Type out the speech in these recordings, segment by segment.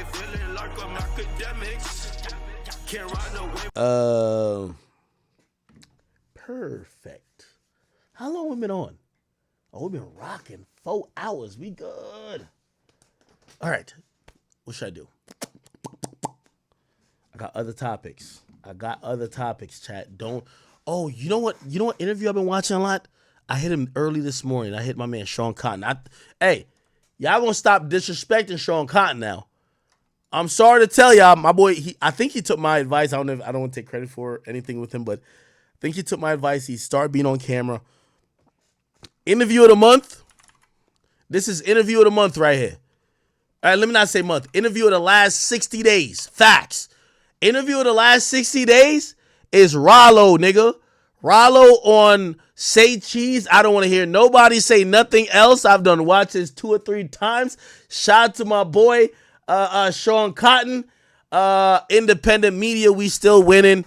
feeling like I'm Akademiks. Can't run away. Perfect. How long we been on? Oh, we've been rocking 4 hours. We good. All right. What should I do? I got other topics. Chat. Don't. Oh, you know what? You know what interview I've been watching a lot? I hit him early this morning. I hit my man Shawn Cotton. Hey, y'all gonna stop disrespecting Shawn Cotton now. I'm sorry to tell y'all, my boy. I think he took my advice. I don't know if I don't want to take credit for anything with him, but I think he took my advice. He started being on camera. Interview of the month. This is interview of the month right here. All right, let me not say month. Interview of the last 60 days. Facts. Interview of the last 60 days is Ralo, nigga. Ralo on Say Cheese. I don't want to hear nobody say nothing else. I've done watches 2 or 3 times. Shout out to my boy, Shawn Cotton. Independent media, we still winning.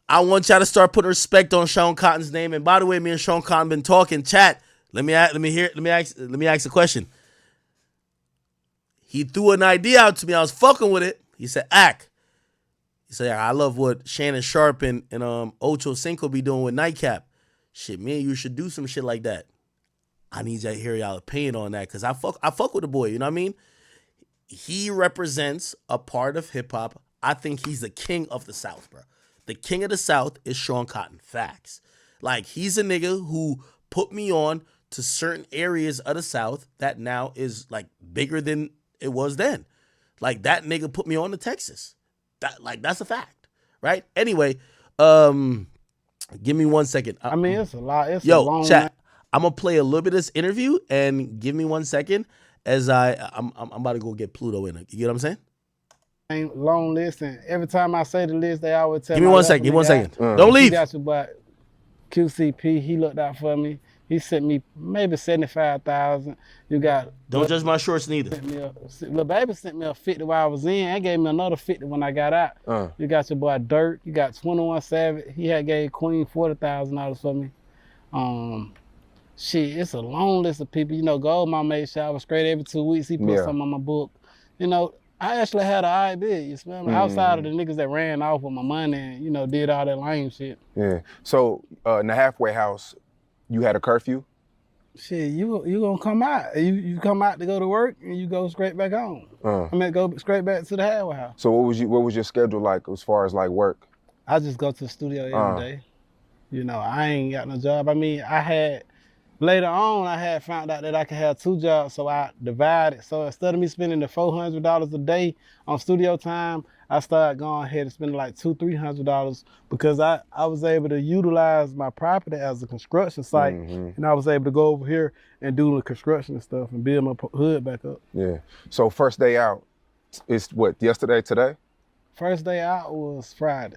I want y'all to start putting respect on Shawn Cotton's name. And by the way, me and Shawn Cotton been talking. Chat. Let me ask a question. He threw an idea out to me. I was fucking with it. He said, He said, I love what Shannon Sharp and Ocho Cinco be doing with Nightcap. Shit, me and you should do some shit like that. I need y'all to hear y'all opinion on that because I fuck with the boy, you know what I mean? He represents a part of hip-hop. I think he's the king of the South, bro. The king of the South is Shawn Cotton. Facts. Like, he's a nigga who put me on to certain areas of the South that now is, like, bigger than it was then. Like, that nigga put me on to Texas. That's a fact, right? Anyway, give me 1 second. I mean, it's a lot. It's yo, a long chat. I'm gonna play a little bit of this interview and give me 1 second as I'm about to go get Pluto in it. You get what I'm saying? Long list, and every time I say the list, they always tell me. Give me 1 second. Give me 1 second. Don't leave. You got your boy QCP. He looked out for me. He sent me maybe 75,000. You got. Don't judge my shorts neither. Lil Baby sent me a 50 while I was in and gave me another 50 when I got out. You got your boy Dirt. You got 21 Savage. He had gave Queen $40,000 for me. Shit, it's a long list of people. You know, Gold Mom made sure I was straight every 2 weeks. He put something on my book. You know, I actually had an idea, you smell me? Outside of the niggas that ran off with my money and, you know, did all that lame shit. Yeah. So in the halfway house, you had a curfew? Shit, you gonna come out. You come out to go to work and you go straight back home. I mean, go straight back to the halfway house. So what was your schedule like as far as like work? I just go to the studio every day. You know, I ain't got no job. I mean, later on, I had found out that I could have 2 jobs, so I divided. So instead of me spending the $400 a day on studio time, I started going ahead and spending like $200-300 because I was able to utilize my property as a construction site, and I was able to go over here and do the construction and stuff and build my hood back up. Yeah. So first day out, it's what, yesterday, today? First day out was Friday.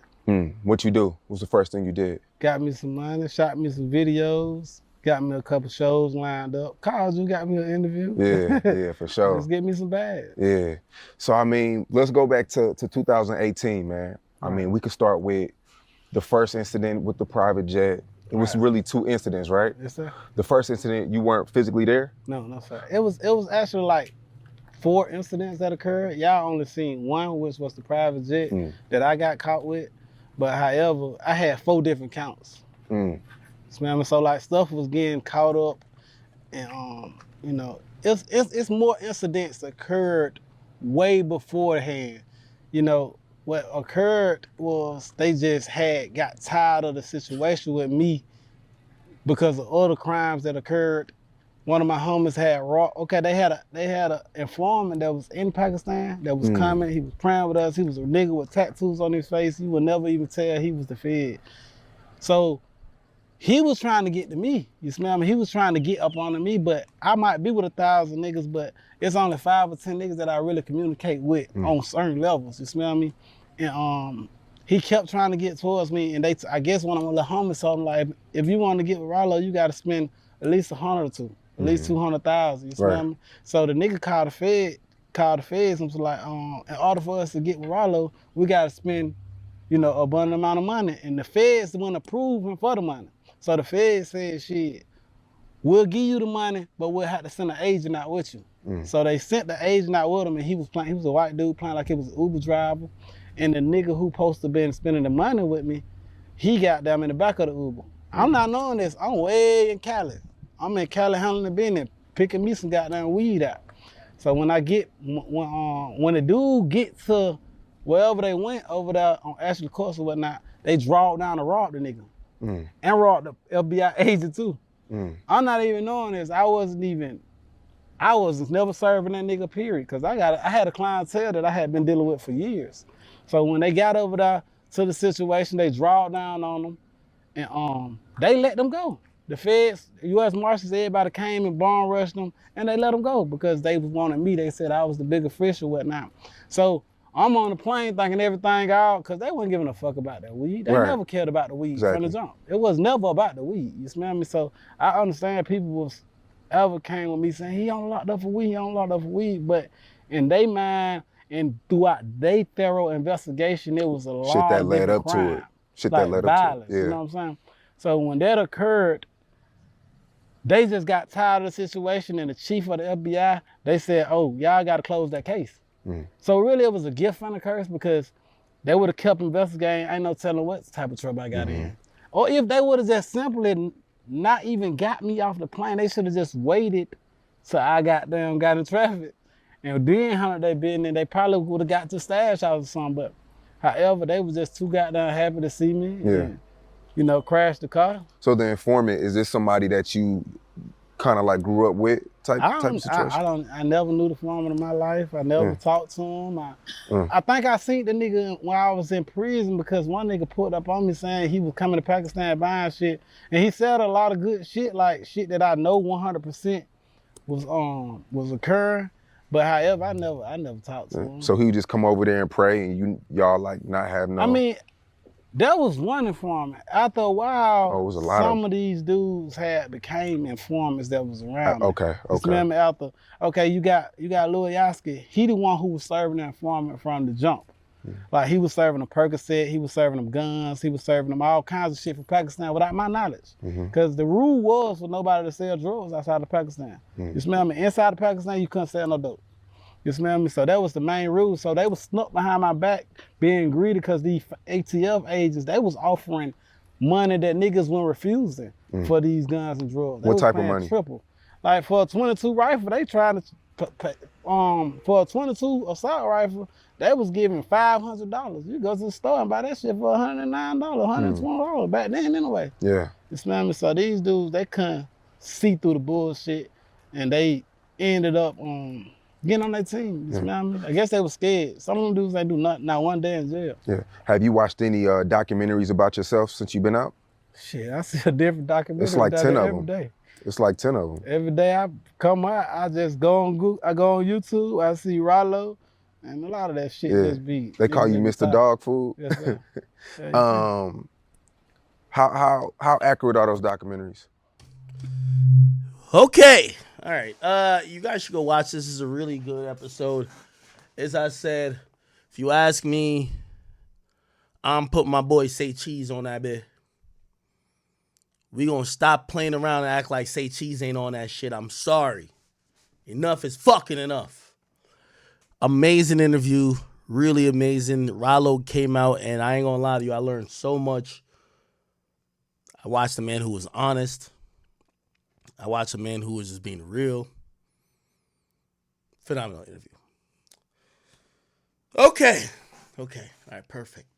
What you do? What was the first thing you did? Got me some money, shot me some videos. Got me a couple shows lined up. Called you, got me an interview. Yeah, for sure. Let's get me some bags. Yeah. So, I mean, let's go back to 2018, man. I mean, we could start with the first incident with the private jet. It was really 2 incidents, right? Yes, sir. The first incident, you weren't physically there? No, sir. It was actually like 4 incidents that occurred. Y'all only seen 1, which was the private jet that I got caught with. But however, I had 4 different counts. So like stuff was getting caught up, and you know, it's more incidents that occurred way beforehand. You know, what occurred was they just got tired of the situation with me because of other crimes that occurred. One of my homies had they had a informant that was in Pakistan that was coming. He was praying with us. He was a nigga with tattoos on his face. You would never even tell he was the Fed. So he was trying to get to me, you smell me? He was trying to get up on me, but I might be with 1,000 niggas, but it's only 5 or 10 niggas that I really communicate with on certain levels, you smell me? And he kept trying to get towards me, and I guess one of my little homies told him, like, if you want to get with Ralo, you got to spend at least 100 or 2, at least 200,000, you smell me? So the nigga called the feds and was like, in order for us to get with Ralo, we got to spend, you know, a abundant amount of money, and the feds the one approving for the money. So the Fed said, shit, we'll give you the money, but we'll have to send an agent out with you. So they sent the agent out with him, and he was a white dude playing like he was an Uber driver. And the nigga who supposed to been spending the money with me, he got them in the back of the Uber. I'm not knowing this. I'm way in Cali. I'm in Cali handling the business, picking me some goddamn weed out. So when when the dude get to wherever they went over there on Ashley Courts or whatnot, they draw down to rob the nigga. And rob the FBI agent too. I'm not even knowing this. I was never serving that nigga, period. Cause I had a clientele that I had been dealing with for years. So when they got over there to the situation, they draw down on them and they let them go. The feds, U.S. Marshals, everybody came and bomb rushed them and they let them go because they wanted me. They said I was the bigger fish or whatnot. So I'm on the plane thinking everything out because they wasn't giving a fuck about that weed. They never cared about the weed from the jump. It was never about the weed, you smell me? So I understand people was ever came with me saying, he only locked up for weed, but in their mind and throughout their thorough investigation, it was a lot shit that of led up crime, to it. Shit like that led violence, up to it. Yeah. You know what I'm saying? So when that occurred, they just got tired of the situation, and the chief of the FBI, they said, oh, y'all got to close that case. So really it was a gift and a curse because they would have kept investigating. Ain't no telling what type of trouble I got in. Or if they would have just simply not even got me off the plane, they should have just waited till I got in traffic. And then handled their business, they probably would have got to stash out or something. But however, they was just too goddamn happy to see me and, you know, crash the car. So the informant, is this somebody that you kind of like grew up with type of situation? I never knew the foreman in my life. I never talked to him. I think I seen the nigga when I was in prison because one nigga pulled up on me saying he was coming to Pakistan buying shit. And he said a lot of good shit, like shit that I know 100% was occurring. But however, I never talked to him. So he would just come over there and pray and y'all like not have no... I mean, that was one informant. After a while, some of these dudes became informants that was around. Okay. Remember after, you got Louis Yaski. He the one who was serving the informant from the jump. Like he was serving them Percocet, he was serving them guns, he was serving them all kinds of shit from Pakistan without my knowledge. Because the rule was for nobody to sell drugs outside of Pakistan. You smell me? Inside of Pakistan, you couldn't sell no dope. You smell me? So that was the main rule. So they was snuck behind my back being greedy because these ATF agents, they was offering money that niggas weren't refusing for these guns and drugs. What type of money? Triple. Like for a 22 rifle, they trying to pay, for a 22 assault rifle, they was giving $500. You go to the store and buy that shit for $109, $120 back then anyway. Yeah. You smell me? So these dudes, they couldn't see through the bullshit and they ended up getting on their team. You smell me? I guess they were scared. Some of them dudes ain't do nothing, not one day in jail. Yeah. Have you watched any documentaries about yourself since you've been out? Shit, I see a different documentary. It's like 10 of them. Every day. It's like 10 of them. Every day I come out, I just go on Google, I go on YouTube, I see Ralo, and a lot of that shit just be. They call you Mr. Dog Food. Yes, sir. How accurate are those documentaries? Okay. All right. You guys should go watch this. This is a really good episode. As I said, if you ask me, I'm putting my boy Say Cheese on that bit. We gonna stop playing around and act like Say Cheese ain't on that shit. I'm sorry. Enough is fucking enough. Amazing interview. Really amazing. Ralo came out and I ain't gonna lie to you, I learned so much. I watched a man who was honest. I watched a man who was just being real. Phenomenal interview. Okay. All right, perfect.